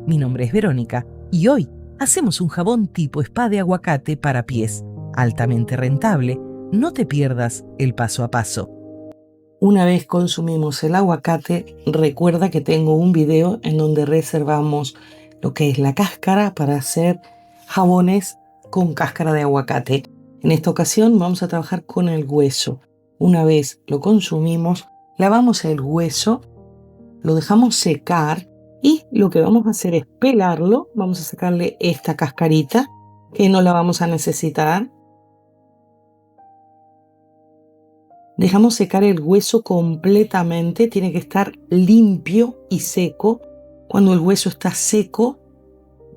Mi nombre es Verónica y hoy hacemos un jabón tipo spa de aguacate para pies, altamente rentable. No te pierdas el paso a paso. Una vez consumimos el aguacate, recuerda que tengo un video en donde reservamos lo que es la cáscara para hacer jabones con cáscara de aguacate. En esta ocasión vamos a trabajar con el hueso. Una vez lo consumimos, lavamos el hueso, lo dejamos secar y lo que vamos a hacer es pelarlo. Vamos a sacarle esta cascarita que no la vamos a necesitar. Dejamos secar el hueso completamente, tiene que estar limpio y seco. Cuando el hueso está seco,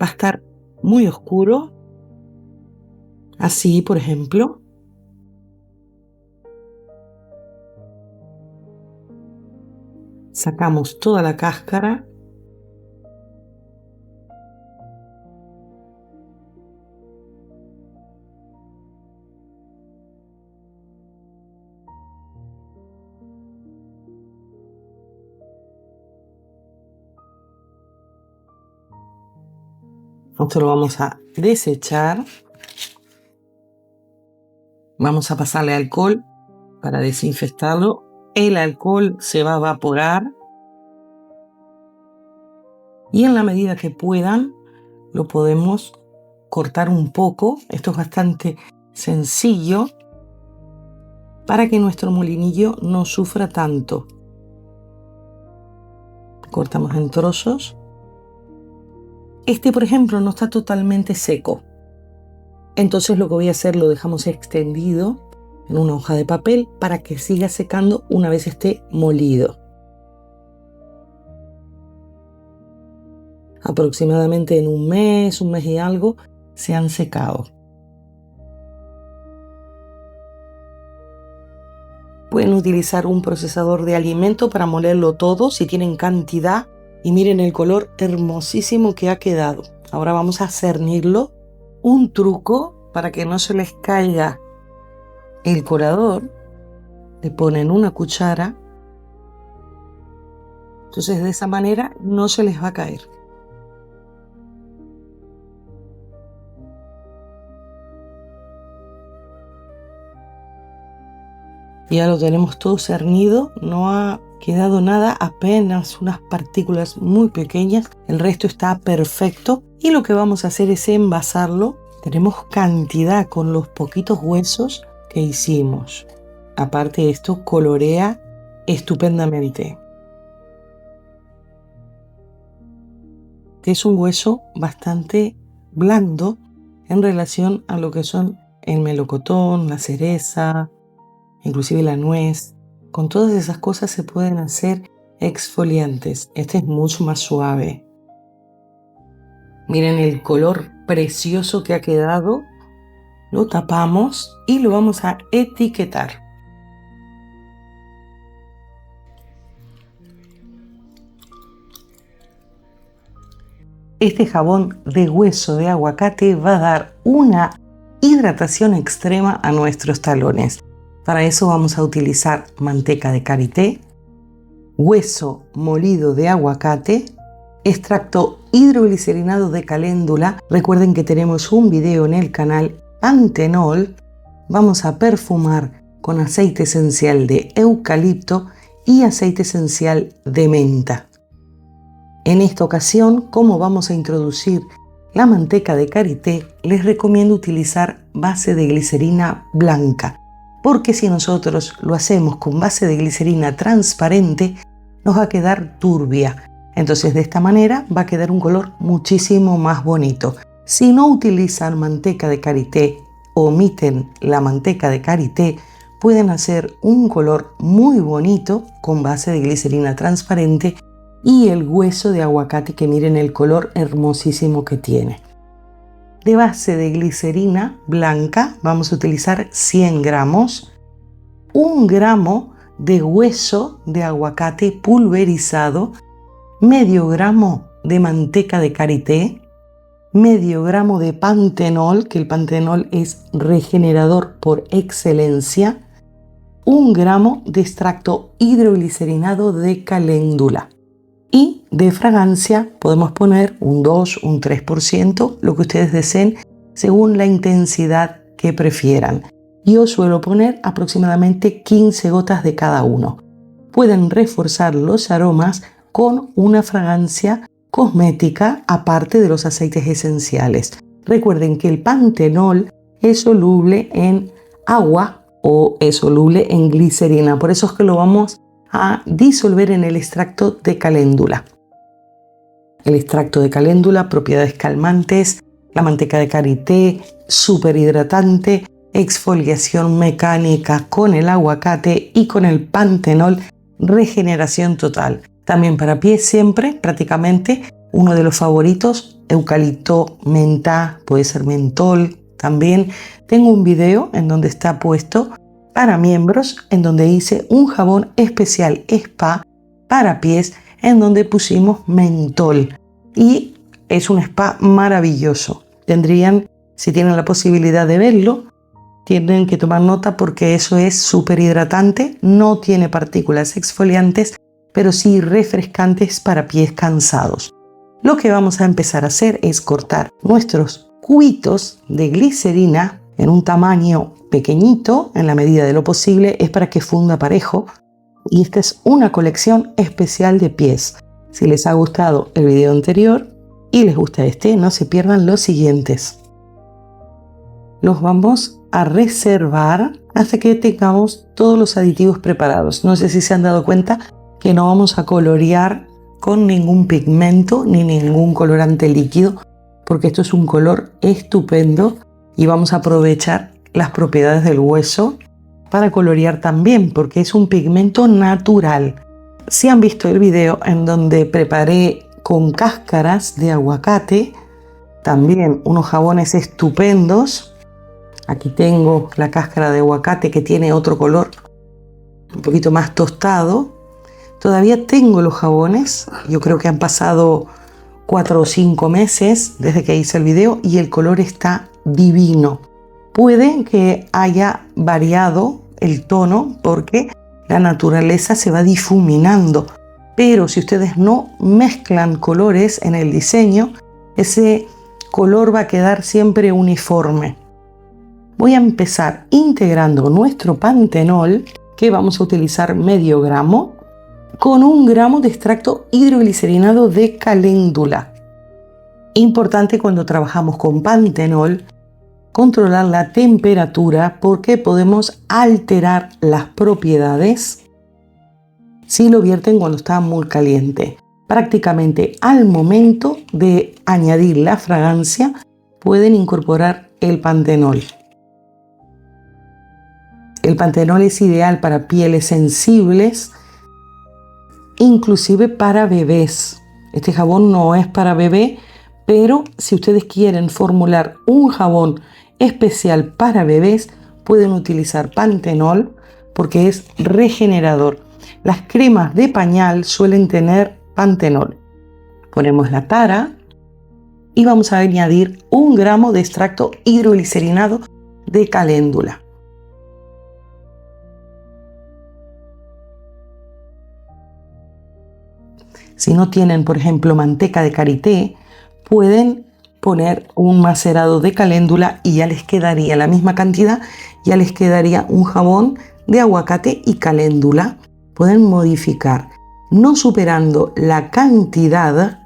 va a estar muy oscuro. Así, por ejemplo. Sacamos toda la cáscara. Esto lo vamos a desechar. Vamos a pasarle alcohol para desinfectarlo. El alcohol se va a evaporar. Y en la medida que puedan, lo podemos cortar un poco. Esto es bastante sencillo para que nuestro molinillo no sufra tanto. Cortamos en trozos. Este, por ejemplo, no está totalmente seco. Entonces lo que voy a hacer, lo dejamos extendido en una hoja de papel para que siga secando una vez esté molido. Aproximadamente en un mes y algo, se han secado. Pueden utilizar un procesador de alimento para molerlo todo si tienen cantidad. Y miren el color hermosísimo que ha quedado. Ahora vamos a cernirlo. Un truco para que no se les caiga el colador. Le ponen una cuchara. Entonces de esa manera no se les va a caer. Ya lo tenemos todo cernido. No ha quedado nada, apenas unas partículas muy pequeñas. El resto está perfecto. Y lo que vamos a hacer es envasarlo. Tenemos cantidad con los poquitos huesos que hicimos. Aparte, esto colorea estupendamente. Es un hueso bastante blando en relación a lo que son el melocotón, la cereza, inclusive la nuez. Con todas esas cosas se pueden hacer exfoliantes. Este es mucho más suave. Miren el color precioso que ha quedado. Lo tapamos y lo vamos a etiquetar. Este jabón de hueso de aguacate va a dar una hidratación extrema a nuestros talones. Para eso vamos a utilizar manteca de karité, hueso molido de aguacate, extracto hidroglicerinado de caléndula. Recuerden que tenemos un video en el canal Pantenol. Vamos a perfumar con aceite esencial de eucalipto y aceite esencial de menta. En esta ocasión, como vamos a introducir la manteca de karité, les recomiendo utilizar base de glicerina blanca, porque si nosotros lo hacemos con base de glicerina transparente, nos va a quedar turbia. Entonces de esta manera va a quedar un color muchísimo más bonito. Si no utilizan manteca de karité, omiten la manteca de karité, pueden hacer un color muy bonito con base de glicerina transparente y el hueso de aguacate, que miren el color hermosísimo que tiene. De base de glicerina blanca vamos a utilizar 100 gramos, 1 gramo de hueso de aguacate pulverizado, medio gramo de manteca de karité, medio gramo de pantenol, que el pantenol es regenerador por excelencia, 1 gramo de extracto hidroglicerinado de caléndula. Y de fragancia podemos poner un 2, un 3%, lo que ustedes deseen según la intensidad que prefieran. Yo suelo poner aproximadamente 15 gotas de cada uno. Pueden reforzar los aromas con una fragancia cosmética aparte de los aceites esenciales. Recuerden que el pantenol es soluble en agua o es soluble en glicerina, por eso es que lo vamos a disolver en el extracto de caléndula. El extracto de caléndula, propiedades calmantes, la manteca de karité, súper hidratante, exfoliación mecánica con el aguacate y con el pantenol, regeneración total. También para pies siempre, prácticamente, uno de los favoritos, eucalipto, menta, puede ser mentol. También tengo un video en donde está puesto para miembros, en donde hice un jabón especial spa para pies, en donde pusimos mentol. Y es un spa maravilloso. Si tienen la posibilidad de verlo, tienen que tomar nota porque eso es súper hidratante, no tiene partículas exfoliantes, pero sí refrescantes para pies cansados. Lo que vamos a empezar a hacer es cortar nuestros cubitos de glicerina en un tamaño pequeñito, en la medida de lo posible, es para que funda parejo. Y esta es una colección especial de pies. Si les ha gustado el video anterior y les gusta este, no se pierdan los siguientes. Los vamos a reservar hasta que tengamos todos los aditivos preparados. No sé si se han dado cuenta que no vamos a colorear con ningún pigmento ni ningún colorante líquido, porque esto es un color estupendo y vamos a aprovechar las propiedades del hueso para colorear también, porque es un pigmento natural. Si han visto el video en donde preparé con cáscaras de aguacate, también unos jabones estupendos. Aquí tengo la cáscara de aguacate que tiene otro color, un poquito más tostado. Todavía tengo los jabones, yo creo que han pasado 4 o 5 meses desde que hice el video y el color está divino. Puede que haya variado el tono porque la naturaleza se va difuminando, pero si ustedes no mezclan colores en el diseño, ese color va a quedar siempre uniforme. Voy a empezar integrando nuestro pantenol, que vamos a utilizar medio gramo, con 1 gramo de extracto hidroglicerinado de caléndula. Importante cuando trabajamos con pantenol, controlar la temperatura porque podemos alterar las propiedades si lo vierten cuando está muy caliente. Prácticamente al momento de añadir la fragancia pueden incorporar el pantenol. El pantenol es ideal para pieles sensibles, inclusive para bebés. Este jabón no es para bebé, pero si ustedes quieren formular un jabón especial para bebés, pueden utilizar pantenol porque es regenerador. Las cremas de pañal suelen tener pantenol. Ponemos la tara y vamos a añadir 1 gramo de extracto hidroglicerinado de caléndula. Si no tienen, por ejemplo, manteca de karité, pueden poner un macerado de caléndula y ya les quedaría la misma cantidad, ya les quedaría un jabón de aguacate y caléndula. Pueden modificar, no superando la cantidad,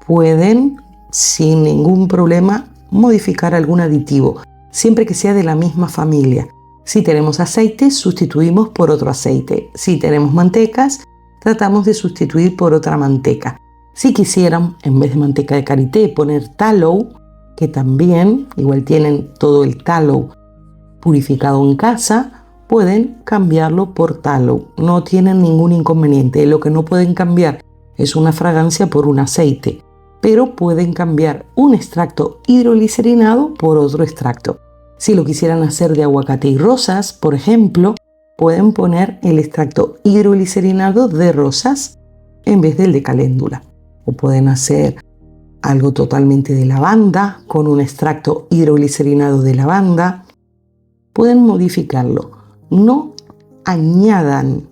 pueden sin ningún problema modificar algún aditivo, siempre que sea de la misma familia. Si tenemos aceite, sustituimos por otro aceite. Si tenemos mantecas, tratamos de sustituir por otra manteca. Si quisieran, en vez de manteca de karité, poner tallow, que también igual tienen todo el tallow purificado en casa, pueden cambiarlo por tallow. No tienen ningún inconveniente. Lo que no pueden cambiar es una fragancia por un aceite, pero pueden cambiar un extracto hidroglicerinado por otro extracto. Si lo quisieran hacer de aguacate y rosas, por ejemplo, pueden poner el extracto hidroglicerinado de rosas en vez del de caléndula. O pueden hacer algo totalmente de lavanda con un extracto hidroglicerinado de lavanda. Pueden modificarlo. No añadan,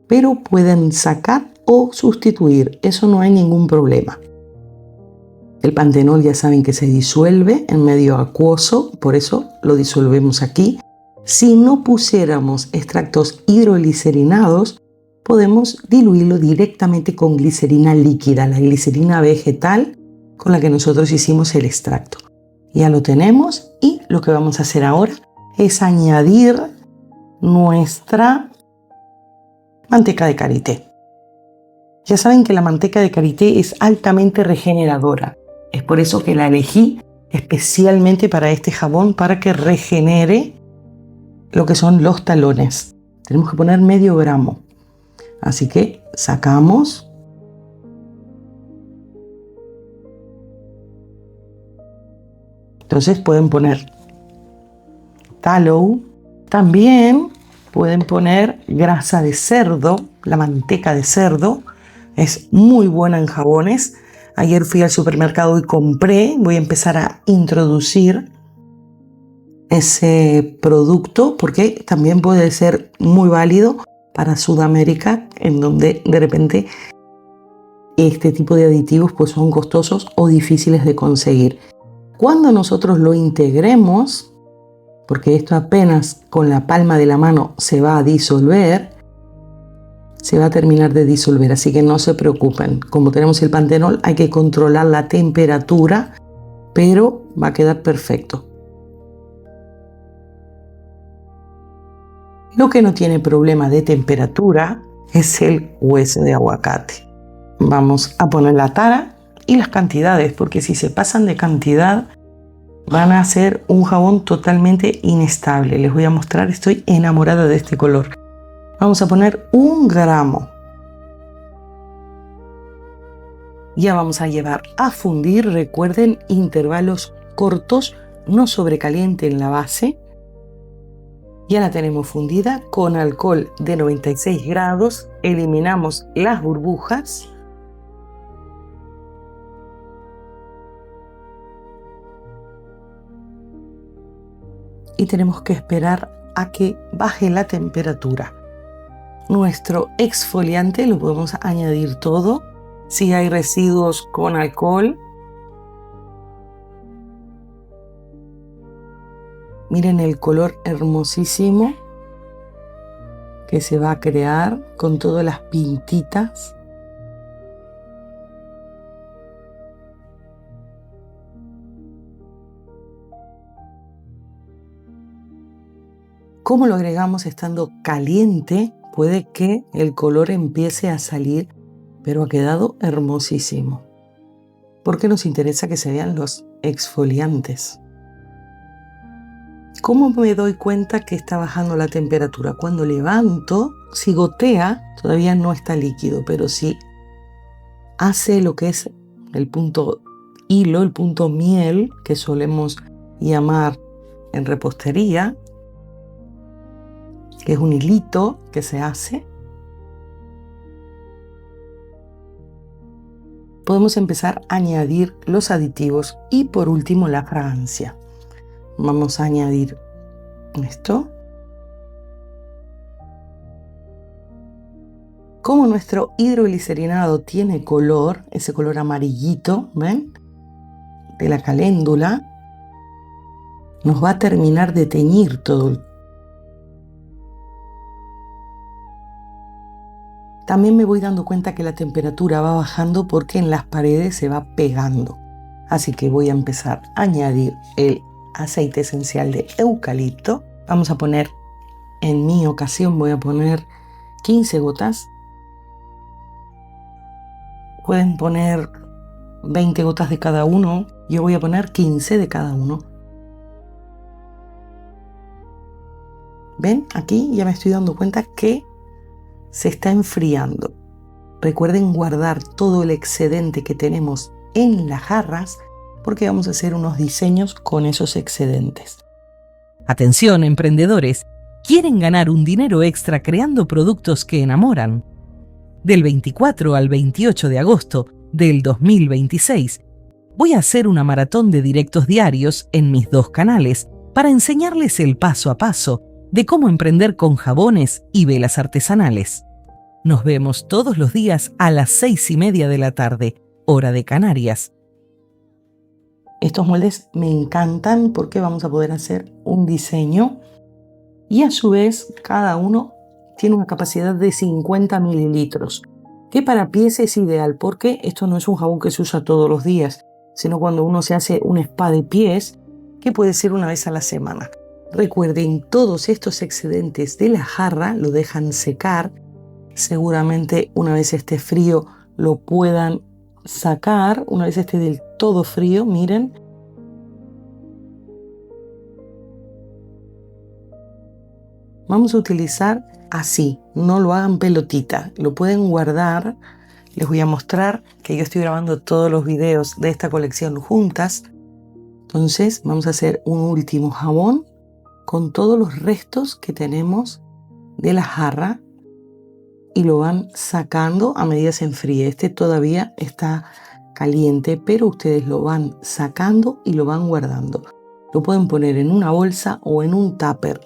pero pueden sacar o sustituir, eso no hay ningún problema. El pantenol ya saben que se disuelve en medio acuoso, por eso lo disolvemos aquí. Si no pusiéramos extractos hidroglicerinados, podemos diluirlo directamente con glicerina líquida, la glicerina vegetal con la que nosotros hicimos el extracto. Ya lo tenemos y lo que vamos a hacer ahora es añadir nuestra manteca de karité. Ya saben que la manteca de karité es altamente regeneradora. Es por eso que la elegí especialmente para este jabón, para que regenere lo que son los talones. Tenemos que poner medio gramo. Así que sacamos. Entonces pueden poner tallow. También pueden poner grasa de cerdo, la manteca de cerdo. Es muy buena en jabones. Ayer fui al supermercado y compré. Voy a empezar a introducir ese producto porque también puede ser muy válido para Sudamérica, en donde de repente este tipo de aditivos pues son costosos o difíciles de conseguir. Cuando nosotros lo integremos, porque esto apenas con la palma de la mano se va a disolver, se va a terminar de disolver, así que no se preocupen. Como tenemos el pantenol, hay que controlar la temperatura, pero va a quedar perfecto. Lo que no tiene problema de temperatura es el hueso de aguacate. Vamos a poner la tara y las cantidades, porque si se pasan de cantidad van a hacer un jabón totalmente inestable. Les voy a mostrar, estoy enamorada de este color. Vamos a poner 1 gramo. Ya vamos a llevar a fundir, recuerden, intervalos cortos, no sobrecalienten la base. Ya la tenemos fundida con alcohol de 96 grados, eliminamos las burbujas. Y tenemos que esperar a que baje la temperatura. Nuestro exfoliante lo podemos añadir todo. Si hay residuos con alcohol, miren el color hermosísimo que se va a crear con todas las pintitas. Como lo agregamos estando caliente, puede que el color empiece a salir, pero ha quedado hermosísimo. Porque nos interesa que se vean los exfoliantes. ¿Cómo me doy cuenta que está bajando la temperatura? Cuando levanto, si gotea, todavía no está líquido, pero si hace lo que es el punto hilo, el punto miel, que solemos llamar en repostería, que es un hilito que se hace, podemos empezar a añadir los aditivos y por último la fragancia. Vamos a añadir esto. Como nuestro hidroglicerinado tiene color, ese color amarillito, ¿ven? De la caléndula, nos va a terminar de teñir todo. También me voy dando cuenta que la temperatura va bajando porque en las paredes se va pegando. Así que voy a empezar a añadir el aceite esencial de eucalipto. Vamos a poner, en mi ocasión voy a poner 15 gotas. Pueden poner 20 gotas de cada uno. Yo voy a poner 15 de cada uno. ¿Ven? Aquí ya me estoy dando cuenta que se está enfriando. Recuerden guardar todo el excedente que tenemos en las jarras porque vamos a hacer unos diseños con esos excedentes. Atención, emprendedores, ¿quieren ganar un dinero extra creando productos que enamoran? Del 24 al 28 de agosto del 2026, voy a hacer una maratón de directos diarios en mis 2 canales para enseñarles el paso a paso de cómo emprender con jabones y velas artesanales. Nos vemos todos los días a las 6:30 de la tarde, hora de Canarias. Estos moldes me encantan porque vamos a poder hacer un diseño y a su vez cada uno tiene una capacidad de 50 mililitros, que para pies es ideal porque esto no es un jabón que se usa todos los días, sino cuando uno se hace un spa de pies, que puede ser una vez a la semana. Recuerden, todos estos excedentes de la jarra lo dejan secar. Seguramente una vez esté frío lo puedan sacar, una vez esté del todo frío, miren. Vamos a utilizar así, no lo hagan pelotita, lo pueden guardar. Les voy a mostrar que yo estoy grabando todos los videos de esta colección juntas. Entonces vamos a hacer un último jabón con todos los restos que tenemos de la jarra y lo van sacando a medida se enfríe. Este todavía está caliente, pero ustedes lo van sacando y lo van guardando. Lo pueden poner en una bolsa o en un tupper.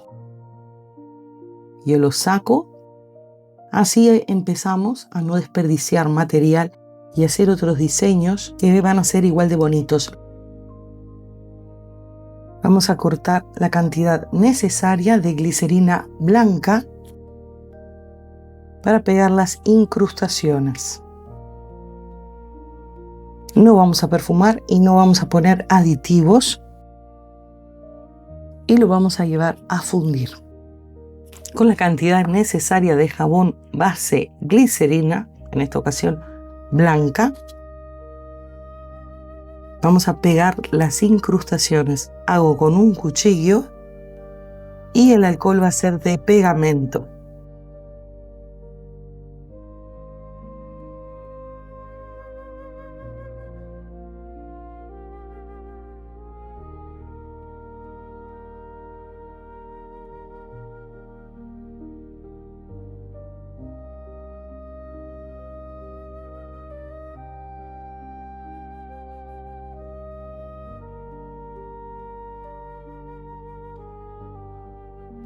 Yo lo saco. Así empezamos a no desperdiciar material y hacer otros diseños que van a ser igual de bonitos. Vamos a cortar la cantidad necesaria de glicerina blanca para pegar las incrustaciones. No vamos a perfumar y no vamos a poner aditivos y lo vamos a llevar a fundir. Con la cantidad necesaria de jabón base glicerina, en esta ocasión blanca, vamos a pegar las incrustaciones. Hago con un cuchillo y el alcohol va a ser de pegamento.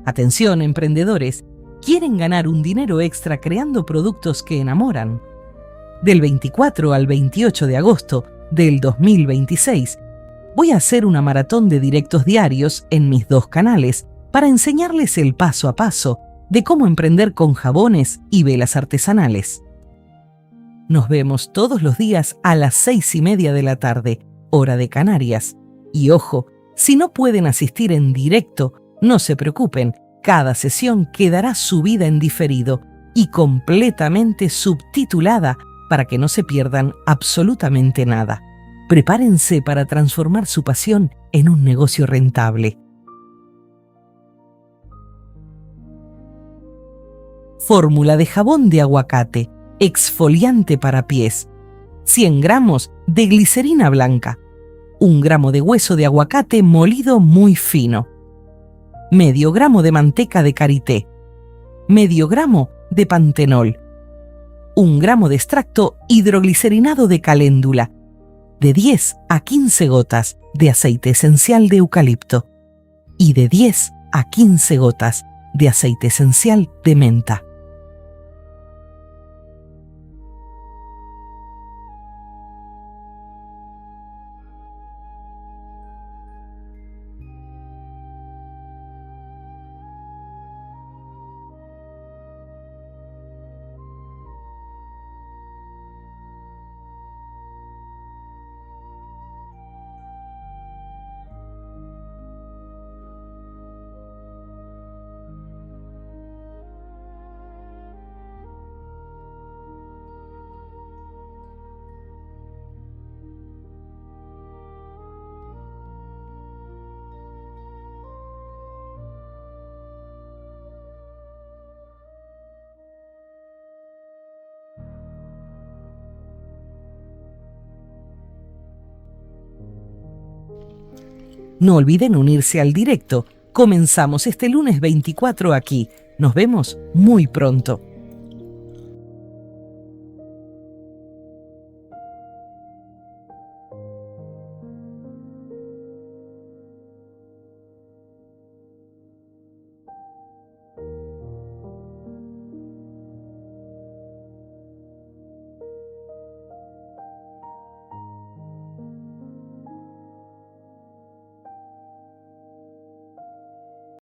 Atención, emprendedores, ¿quieren ganar un dinero extra creando productos que enamoran? Del 24 al 28 de agosto del 2026, voy a hacer una maratón de directos diarios en mis 2 canales para enseñarles el paso a paso de cómo emprender con jabones y velas artesanales. Nos vemos todos los días a las 6:30 de la tarde, hora de Canarias. Y ojo, si no pueden asistir en directo, no se preocupen, cada sesión quedará subida en diferido y completamente subtitulada para que no se pierdan absolutamente nada. Prepárense para transformar su pasión en un negocio rentable. Fórmula de jabón de aguacate, exfoliante para pies. 100 gramos de glicerina blanca. 1 gramo de hueso de aguacate molido muy fino. Medio gramo de manteca de karité, medio gramo de pantenol, 1 gramo de extracto hidroglicerinado de caléndula, de 10 a 15 gotas de aceite esencial de eucalipto y de 10 a 15 gotas de aceite esencial de menta. No olviden unirse al directo. Comenzamos este lunes 24 aquí. Nos vemos muy pronto.